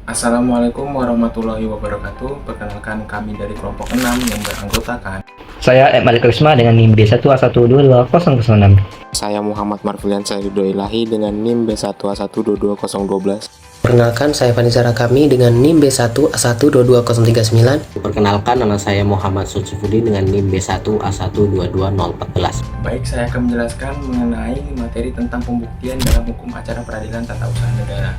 Assalamualaikum warahmatullahi wabarakatuh. Perkenalkan, kami dari kelompok 6 yang beranggotakan Saya Malik Risma dengan NIM B1A1220006. Saya Muhammad Marfilian Ridho Ilahi dengan NIM B1A1222012. Perkenalkan, saya Vanizar Kami dengan NIM B1A122039. Perkenalkan, nama saya Muhammad Sucifudi dengan NIM B1A122014. Baik, saya akan menjelaskan mengenai materi tentang pembuktian dalam hukum acara peradilan tata usaha negara.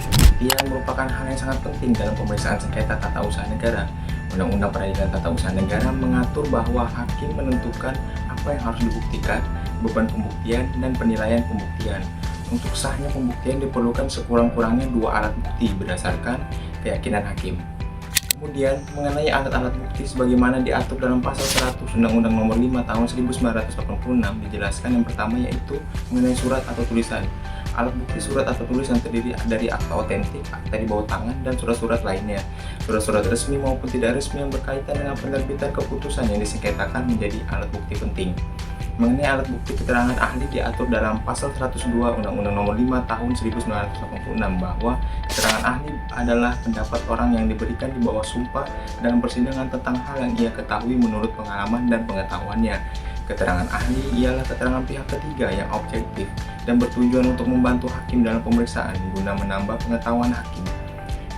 Pembuktian merupakan hal yang sangat penting dalam pemeriksaan sengketa tata usaha negara. Undang-Undang Peradilan Tata Usaha Negara mengatur bahwa hakim menentukan apa yang harus dibuktikan, beban pembuktian, dan penilaian pembuktian. Untuk sahnya pembuktian diperlukan sekurang-kurangnya 2 alat bukti berdasarkan keyakinan hakim. Kemudian, mengenai alat-alat bukti sebagaimana diatur dalam pasal 100 Undang-Undang Nomor 5 Tahun 1986 dijelaskan yang pertama yaitu mengenai surat atau tulisan. Alat bukti surat atau tulisan terdiri dari akta otentik, akta di bawah tangan, dan surat-surat lainnya. Surat-surat resmi maupun tidak resmi yang berkaitan dengan penerbitan keputusan yang disengketakan menjadi alat bukti penting. Mengenai alat bukti keterangan ahli diatur dalam pasal 102 Undang-Undang Nomor 5 Tahun 1986 bahwa keterangan ahli adalah pendapat orang yang diberikan di bawah sumpah dalam persidangan tentang hal yang ia ketahui menurut pengalaman dan pengetahuannya. Keterangan ahli ialah keterangan pihak ketiga yang objektif dan bertujuan untuk membantu hakim dalam pemeriksaan guna menambah pengetahuan hakim.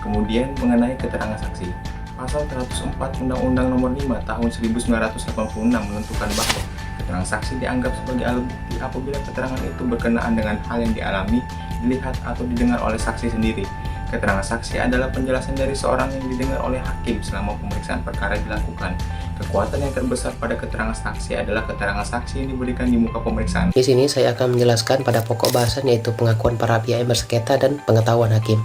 Kemudian mengenai keterangan saksi. Pasal 104 Undang-Undang Nomor 5 Tahun 1986 menentukan bahwa keterangan saksi dianggap sebagai alat bukti apabila keterangan itu berkenaan dengan hal yang dialami, dilihat, atau didengar oleh saksi sendiri. Keterangan saksi adalah penjelasan dari seorang yang didengar oleh hakim selama pemeriksaan perkara dilakukan. Kekuatan yang terbesar pada keterangan saksi adalah keterangan saksi yang diberikan di muka pemeriksaan. Di sini saya akan menjelaskan pada pokok bahasan yaitu pengakuan para pihak yang bersengketa dan pengetahuan hakim.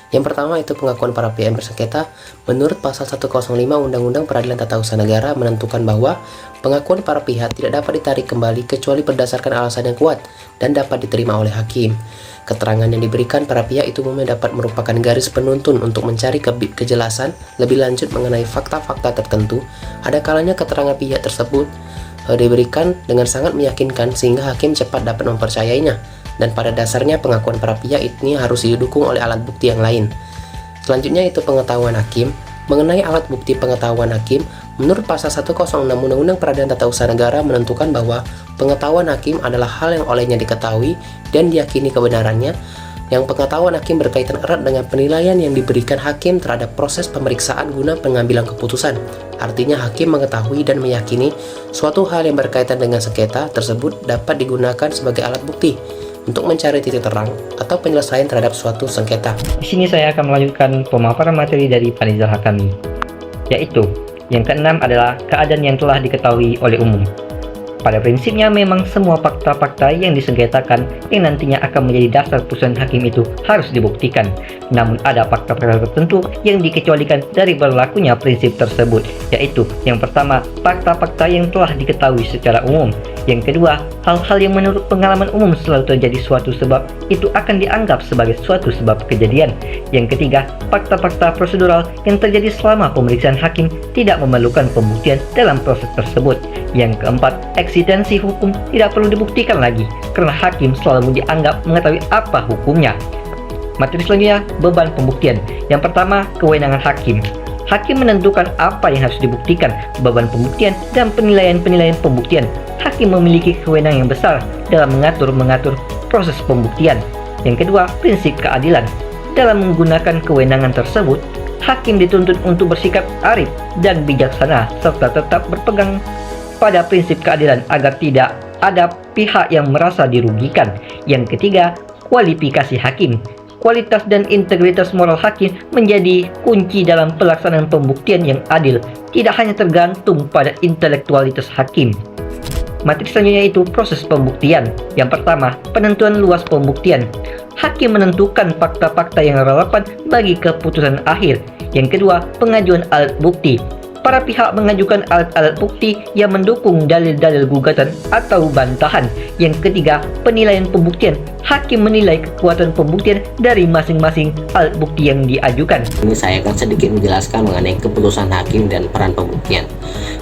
Yang pertama itu pengakuan para pihak yang bersengketa. Menurut pasal 105 Undang-Undang Peradilan Tata Usaha Negara menentukan bahwa pengakuan para pihak tidak dapat ditarik kembali kecuali berdasarkan alasan yang kuat dan dapat diterima oleh hakim. Keterangan yang diberikan para pihak itu umumnya dapat merupakan garis penuntun untuk mencari kejelasan lebih lanjut mengenai fakta-fakta tertentu. Ada kalanya keterangan pihak tersebut diberikan dengan sangat meyakinkan sehingga hakim cepat dapat mempercayainya. Dan pada dasarnya pengakuan para pihak ini harus didukung oleh alat bukti yang lain. Selanjutnya itu pengetahuan hakim. Mengenai alat bukti pengetahuan hakim, menurut pasal 106 Undang-Undang Peradilan Tata Usaha Negara menentukan bahwa pengetahuan hakim adalah hal yang olehnya diketahui dan diyakini kebenarannya. Yang pengetahuan hakim berkaitan erat dengan penilaian yang diberikan hakim terhadap proses pemeriksaan guna pengambilan keputusan. Artinya hakim mengetahui dan meyakini suatu hal yang berkaitan dengan sengketa tersebut dapat digunakan sebagai alat bukti untuk mencari titik terang atau penyelesaian terhadap suatu sengketa. Di sini saya akan melanjutkan pemaparan materi dari Vanizar Hakami, yaitu yang keenam adalah keadaan yang telah diketahui oleh umum. Pada prinsipnya memang semua fakta-fakta yang disengketakan yang nantinya akan menjadi dasar putusan hakim itu harus dibuktikan. Namun ada fakta-fakta tertentu yang dikecualikan dari berlakunya prinsip tersebut, yaitu yang pertama, fakta-fakta yang telah diketahui secara umum. Yang kedua, hal-hal yang menurut pengalaman umum selalu terjadi suatu sebab itu akan dianggap sebagai suatu sebab kejadian. Yang ketiga, fakta-fakta prosedural yang terjadi selama pemeriksaan hakim tidak memerlukan pembuktian dalam proses tersebut. Yang keempat, eksistensi hukum tidak perlu dibuktikan lagi karena hakim selalu dianggap mengetahui apa hukumnya. Materi selanjutnya, beban pembuktian. Yang pertama, kewenangan hakim. Hakim menentukan apa yang harus dibuktikan, beban pembuktian, dan penilaian-penilaian pembuktian. Hakim memiliki kewenangan yang besar dalam mengatur proses pembuktian. Yang kedua, prinsip keadilan. Dalam menggunakan kewenangan tersebut, hakim dituntut untuk bersikap arif dan bijaksana serta tetap berpegang pada prinsip keadilan agar tidak ada pihak yang merasa dirugikan. Yang ketiga, kualifikasi hakim. Kualitas dan integritas moral hakim menjadi kunci dalam pelaksanaan pembuktian yang adil, tidak hanya tergantung pada intelektualitas hakim. Materi selanjutnya itu proses pembuktian. Yang pertama, penentuan luas pembuktian. Hakim menentukan fakta-fakta yang relevan bagi keputusan akhir. Yang kedua, pengajuan alat bukti. Para pihak mengajukan alat-alat bukti yang mendukung dalil-dalil gugatan atau bantahan. Yang ketiga, penilaian pembuktian. Hakim menilai kekuatan pembuktian dari masing-masing alat bukti yang diajukan. Ini saya akan sedikit menjelaskan mengenai keputusan hakim dan peran pembuktian.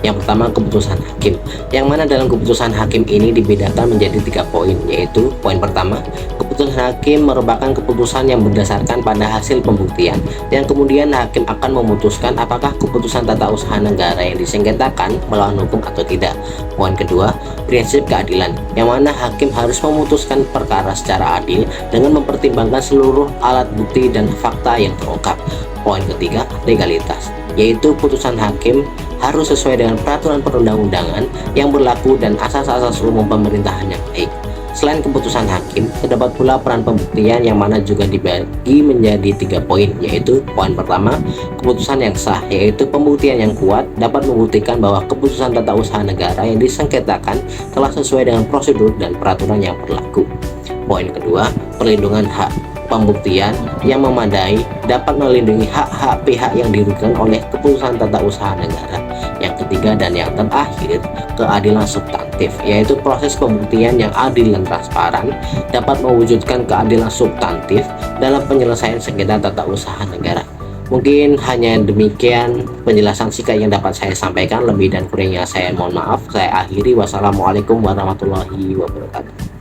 Yang pertama, keputusan hakim, yang mana dalam keputusan hakim ini dibedakan menjadi 3 poin, yaitu poin pertama, keputusan hakim merupakan keputusan yang berdasarkan pada hasil pembuktian, yang kemudian hakim akan memutuskan apakah keputusan tata usaha negara yang disengketakan melawan hukum atau tidak. Poin kedua, prinsip keadilan, yang mana hakim harus memutuskan perkara secara adil dengan mempertimbangkan seluruh alat bukti dan fakta yang terungkap. Poin ketiga, legalitas, yaitu putusan hakim harus sesuai dengan peraturan perundang-undangan yang berlaku dan asas-asas umum pemerintahan yang baik. Selain keputusan hakim, terdapat pula peran pembuktian yang mana juga dibagi menjadi 3 poin, yaitu poin pertama, keputusan yang sah, yaitu pembuktian yang kuat dapat membuktikan bahwa keputusan tata usaha negara yang disengketakan telah sesuai dengan prosedur dan peraturan yang berlaku. Poin kedua, perlindungan hak, pembuktian yang memadai dapat melindungi hak-hak pihak yang dirugikan oleh keputusan tata usaha negara. Yang ketiga dan yang terakhir, keadilan substantif, yaitu proses pembuktian yang adil dan transparan dapat mewujudkan keadilan substantif dalam penyelesaian sengketa tata usaha negara. Mungkin hanya demikian penjelasan singkat yang dapat saya sampaikan. Lebih dan kurangnya saya mohon maaf. Saya akhiri. Wassalamualaikum warahmatullahi wabarakatuh.